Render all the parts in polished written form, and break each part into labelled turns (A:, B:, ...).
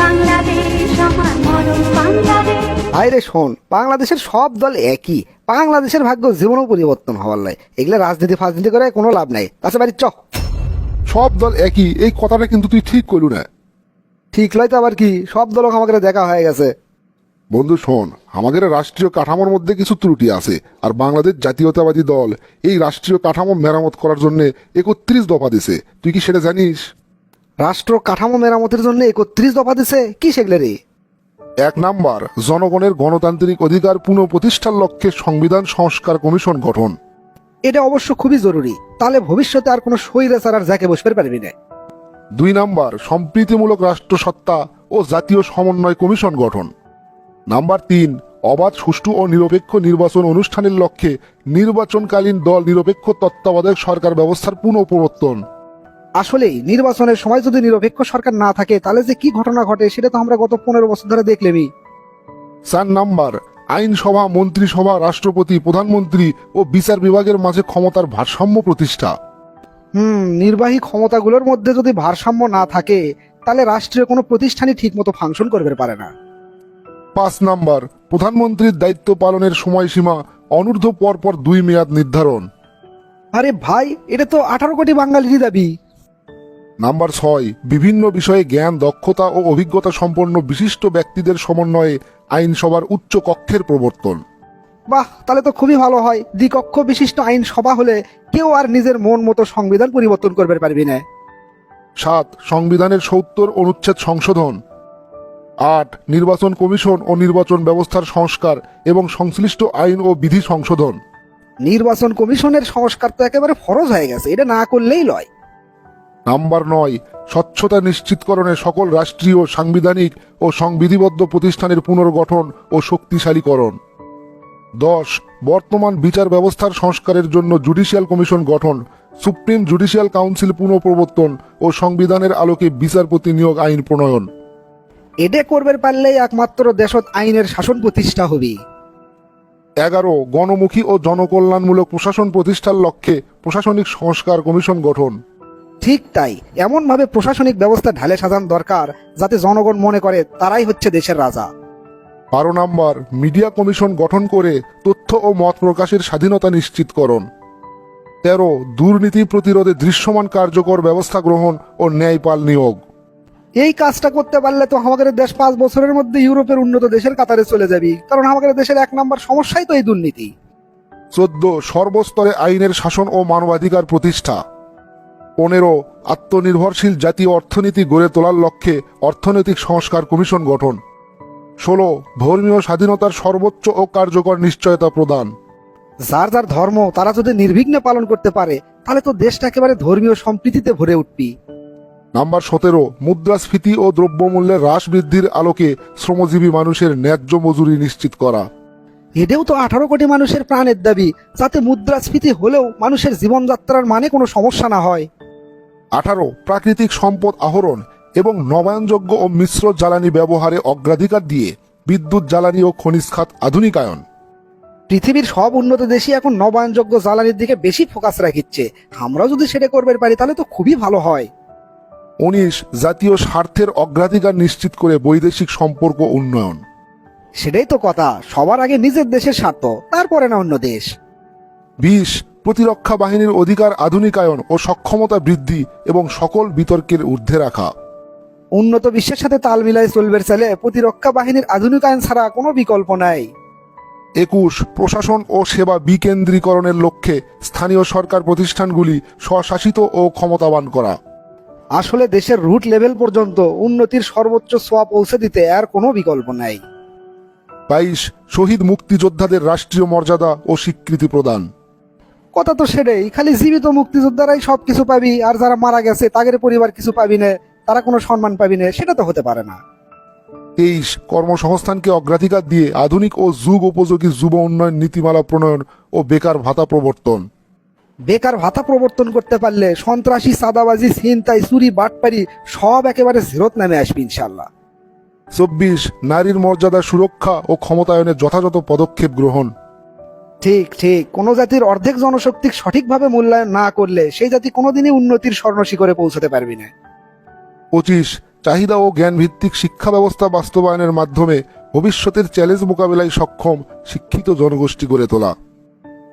A: বাংলাদেশ আমার মরণ বাংলাদেশ।
B: আরে শোন, বাংলাদেশের সব দল একই, বাংলাদেশের ভাগ্য জীবনও পরিবর্তন হওয়ার লাই। এগুলা রাজনীতি ফাজনীতি করে কোনো লাভ নাই। তাছাড়া বাড়ি চ।
C: সব দল একই, এই কথাটা কিন্তু তুই ঠিক করলু না।
B: ঠিক লয় তো আবার কি, সব দল আমাকে দেখা হয়ে গেছে।
C: বন্ধু শোন, আমাদের রাষ্ট্রীয় কাঠামোর মধ্যে কিছু ত্রুটি আছে, আর বাংলাদেশ জাতীয়তাবাদী দল এই রাষ্ট্রীয় কাঠামো মেরামত করার জন্য 31 দফা দিছে। তুই কি সেটা জানিস?
B: রাষ্ট্র কাঠামো মেরামতের জন্য 31 দফা দিছে, কি সেগুলো রে?
C: 1 নাম্বার, জনগণের গণতান্ত্রিক অধিকার পুনঃপ্রতিষ্ঠার লক্ষ্যে সংবিধান সংস্কার কমিশন গঠন।
B: এটা অবশ্য খুবই জরুরি, তাহলে ভবিষ্যতে আর কোনো স্বৈরাচার আর যাকে বসতে পারবি না।
C: 2 নাম্বার, সম্প্রীতিমূলক রাষ্ট্রসত্তা ও জাতীয় সমন্বয় কমিশন গঠন। নাম্বার 3, অবাধ, সুষ্ঠু ও নিরপেক্ষ নির্বাচন অনুষ্ঠানের লক্ষ্যে নির্বাচনকালীন দল নিরপেক্ষ তত্ত্বাবধায়ক সরকার ব্যবস্থার পুনঃপ্রবর্তন।
B: আসলেই নির্বাচনের সময় যদি নিরপেক্ষ সরকার না থাকে তাহলে যে কি ঘটনা ঘটে সেটা তো আমরা গত 15 বছর ধরে দেখলেমই।
C: 4 নাম্বার, আইনসভা, মন্ত্রিসভা, রাষ্ট্রপতি, প্রধানমন্ত্রী ও বিচার বিভাগের মাঝে ক্ষমতার ভারসাম্য প্রতিষ্ঠা।
B: নির্বাহী ক্ষমতাগুলোর মধ্যে যদি ভারসাম্য না থাকে তাহলে রাষ্ট্রীয় কোনো প্রতিষ্ঠানই ঠিক মতো ফাংশন করতে পারে না।
C: 5 নাম্বার, প্রধানমন্ত্রীর দায়িত্ব পালনের সময়সীমা অনূর্ধ্ব পরপর 2 মেয়াদ নির্ধারণ।
B: আরে ভাই, এটা তো 18 কোটি বাঙালিরই দাবি।
C: নাম্বার 6, বিভিন্ন বিষয়ে জ্ঞান, দক্ষতা ও অভিজ্ঞতা সম্পন্ন বিশিষ্ট ব্যক্তিদের সমন্বয়ে আইনসভার উচ্চ কক্ষের প্রবর্তন।
B: বাহ, তাহলে তো খুবই ভালো হয়। দ্বিকক্ষ বিশিষ্ট আইন সভা হলে কেউ আর নিজের মন মতো সংবিধান পরিবর্তন করতে পারবি না।
C: 7, সংবিধানের 70 অনুচ্ছেদ সংশোধন। 8, নির্বাচন কমিশন ও নির্বাচন ব্যবস্থার সংস্কার এবং সংশ্লিষ্ট আইন ও বিধি সংশোধন।
B: নির্বাচন কমিশনের সংস্কার তো একেবারে ফরজ হয়ে গেছে, এটা না করলেই লয়।
C: নাম্বার 9, স্বচ্ছতা নিশ্চিতকরণে সকল রাষ্ট্রীয়, সাংবিধানিক ও সংবিধিবদ্ধ প্রতিষ্ঠানের পুনর্গঠন ও শক্তিশালীকরণ। 10, বর্তমান বিচার ব্যবস্থার সংস্কারের জন্য জুডিশিয়াল কমিশন গঠন, সুপ্রিম জুডিশিয়াল কাউন্সিল পুনঃপ্রবর্তন ও সংবিধানের আলোকে বিচারপতি নিয়োগ আইন প্রণয়ন।
B: এটা করবে পারলেই একমাত্র দেশত আইনের শাসন প্রতিষ্ঠা হবে।
C: 11, গণমুখী ও জনকল্যাণমূলক প্রশাসন প্রতিষ্ঠার লক্ষ্যে প্রশাসনিক সংস্কার কমিশন গঠন।
B: ঠিক তাই, এমন ভাবে প্রশাসনিক ব্যবস্থা ঢালে সাজানো দরকার যাতে জনগণ মনে করে তারাই হচ্ছে দেশের রাজা।
C: 12 নাম্বার, মিডিয়া কমিশন গঠন করে তথ্য ও মত প্রকাশের স্বাধীনতা নিশ্চিতকরণ। 13, দুর্নীতি প্রতিরোধে দৃশ্যমান কার্যকর ব্যবস্থা গ্রহণ ও ন্যায়পাল নিয়োগ।
B: এই কাজটা করতে পারলে তো আমাদের দেশ 5 বছরের মধ্যে ইউরোপের উন্নত দেশের কাতারে চলে যাবে, কারণ আমাদের দেশের 1 নম্বর সমস্যাই তো এই দুর্নীতি।
C: 14, সর্বস্তরে আইনের শাসন ও মানবাধিকার প্রতিষ্ঠা। 15, আত্মনির্ভরশীল জাতীয় অর্থনীতি গড়ে তোলার লক্ষ্যে অর্থনৈতিক সংস্কার কমিশন গঠন। 16, ধর্মীয় স্বাধীনতার সর্বোচ্চ ও কার্যকর নিশ্চয়তা প্রদান।
B: যার যার ধর্ম তারা যদি নির্বিঘ্নে পালন করতে পারে তাহলে তো দেশটা একেবারে ধর্মীয় সম্প্রীতিতে ভরে উঠবি।
C: নাম্বার 17, মুদ্রাস্ফীতি ও দ্রব্যমূল্যের হ্রাস বৃদ্ধির আলোকে শ্রমজীবী মানুষের ন্যায্য মজুরি নিশ্চিত করা।
B: এটাও তো 18 কোটি মানুষের প্রাণের দাবি, যাতে মুদ্রাস্ফীতি হলেও মানুষের জীবনযাত্রার মানে কোনো সমস্যা না হয়।
C: 18, প্রাকৃতিক সম্পদ আহরণ এবং নবায়নযোগ্য ও মিশ্র জ্বালানি ব্যবহারে অগ্রাধিকার দিয়ে বিদ্যুৎ জ্বালানি ও খনিজ খাত আধুনিকায়ন।
B: পৃথিবীর সব উন্নত দেশই এখন নবায়নযোগ্য জ্বালানির দিকে বেশি ফোকাস রাখিচ্ছে, আমরাও যদি সেটা করতে পারি তাহলে তো খুবই ভালো হয়।
C: 19, জাতীয় স্বার্থের অগ্রাধিকার নিশ্চিত করে বৈদেশিক সম্পর্ক উন্নয়ন।
B: সেটাই তো কথা, সবার আগে নিজের দেশের স্বার্থ, তারপরে না অন্য দেশ।
C: 20, প্রতিরক্ষা বাহিনীর অধিকার আধুনিকায়ন ও সক্ষমতা বৃদ্ধি এবং সকল বিতর্কের ঊর্ধ্বে রাখা।
B: উন্নত বিশ্বের সাথে তাল মিলাই চলবে চাইলে প্রতিরক্ষা বাহিনীর আধুনিকায়ন ছাড়া কোনো বিকল্প নাই।
C: 21, প্রশাসন ও সেবা বিকেন্দ্রীকরণের লক্ষ্যে স্থানীয় সরকার প্রতিষ্ঠানগুলি স্বশাসিত ও ক্ষমতাবান করা।
B: আসলে দেশের রুট লেভেল পর্যন্ত উন্নতির সর্বোচ্চ ছোঁয়া পৌঁছে দিতে আর কোনো বিকল্প নাই।
C: 22, শহীদ মুক্তিযোদ্ধাদের রাষ্ট্রীয় মর্যাদা ও স্বীকৃতি প্রদান।
B: কথা তো সেটাই, খালি জীবিত মুক্তিযোদ্ধারাই সবকিছু পাবি আর যারা মারা গেছে তাদের পরিবার কিছু পাবি না, তারা কোনো সম্মান পাবি না, সেটা তো হতে পারে না।
C: 23, কর্মসংস্থানকে অগ্রাধিকার দিয়ে আধুনিক ও যুগ উপযোগী যুব উন্নয়ন নীতিমালা প্রণয়ন ও বেকার ভাতা প্রবর্তন।
B: বেকার ভাতা প্রবর্তন করতে পারলে সন্ত্রাসী, চাঁদাবাজি, ছিনতাই, চুরি, বাটপারি সব একেবারে জিরোত নামে আসবে ইনশাল্লাহ।
C: 24, নারীর মর্যাদা সুরক্ষা ও ক্ষমতায়নের যথাযথ পদক্ষেপ গ্রহণ।
B: ঠিক ঠিক, কোন জাতির অর্ধেক জনশক্তি সঠিকভাবে মূল্যায়ন না করলে সেই জাতি কোনোদিনই উন্নতির স্বর্ণ শিখরে পৌঁছতে পারবি না।
C: 25, চাহিদা ও জ্ঞান ভিত্তিক শিক্ষা ব্যবস্থা বাস্তবায়নের মাধ্যমে ভবিষ্যতের চ্যালেঞ্জ মোকাবেলায় সক্ষম শিক্ষিত জনগোষ্ঠী গড়ে তোলা।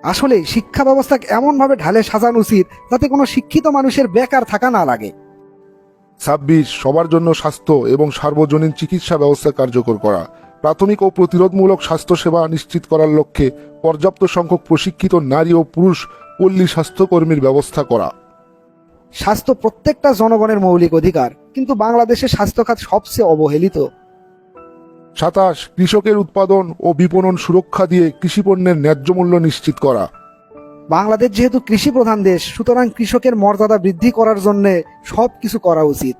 B: আসলে শিক্ষা ব্যবস্থাকে এমনভাবে ঢালে সাজানো উচিত যাতে কোনো শিক্ষিত মানুষের বেকার থাকা না লাগে।
C: 26 সবার জন্য স্বাস্থ্য এবং সার্বজনীন চিকিৎসা ব্যবস্থা কার্যকর করা। প্রাথমিক ও প্রতিরোধমূলক স্বাস্থ্যসেবা নিশ্চিত করার লক্ষ্যে পর্যাপ্ত সংখ্যক প্রশিক্ষিত নারী ও পুরুষ পল্লী স্বাস্থ্যকর্মীর ব্যবস্থা করা।
B: স্বাস্থ্য প্রত্যেকটা জনগণের মৌলিক অধিকার, কিন্তু বাংলাদেশে স্বাস্থ্য খাত সবচেয়ে অবহেলিত।
C: 27 কৃষকের উৎপাদন ও বিপণন সুরক্ষা দিয়ে কৃষিপণ্যের ন্যায্য মূল্য নিশ্চিত করা।
B: বাংলাদেশ যেহেতু কৃষি প্রধান দেশ, সুতরাং কৃষকের মর্যাদা বৃদ্ধি করার জন্য সবকিছু করা উচিত।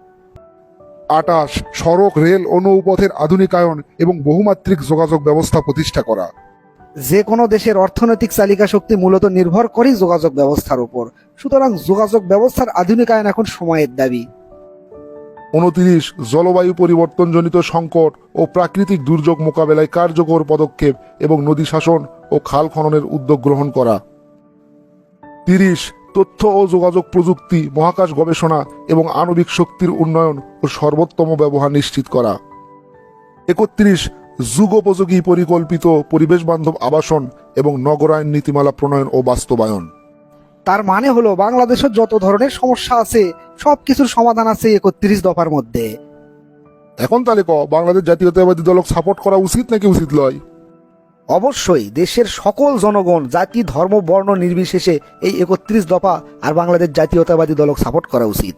C: 28 সড়ক, রেল ও নৌপথের আধুনিকায়ন এবং বহুমাত্রিক যোগাযোগ ব্যবস্থা প্রতিষ্ঠা করা।
B: যে কোনো দেশের অর্থনৈতিক চালিকা শক্তি মূলত নির্ভর করে যোগাযোগ ব্যবস্থার উপর, সুতরাং যোগাযোগ ব্যবস্থার আধুনিকায়ন এখন সময়ের দাবি।
C: 29 জলবায়ু পরিবর্তনজনিত সংকট ও প্রাকৃতিক দুর্যোগ মোকাবেলায় কার্যকর পদক্ষেপ এবং নদী শাসন ও খাল খননের উদ্যোগ গ্রহণ করা। 30 তথ্য ও যোগাযোগ প্রযুক্তি, মহাকাশ গবেষণা এবং আণবিক শক্তির উন্নয়ন ও সর্বোত্তম ব্যবহার নিশ্চিত করা। 31 যুগোপযোগী পরিকল্পিত পরিবেশ বান্ধব আবাসন এবং নগরায়ন নীতিমালা প্রণয়ন ও বাস্তবায়ন।
B: তার মানে হলো বাংলাদেশের যত ধরনের সমস্যা আছে সবকিছুর সমাধান আছে 31 দফার মধ্যে।
C: এখন তাহলে বাংলাদেশ জাতীয়তাবাদী দলক সাপোর্ট করা উচিত নাকি উচিত লয়?
B: অবশ্যই দেশের সকল জনগণ, জাতি, ধর্ম, বর্ণ নির্বিশেষে এই 31 দফা আর বাংলাদেশ জাতীয়তাবাদী দলক সাপোর্ট করা উচিত।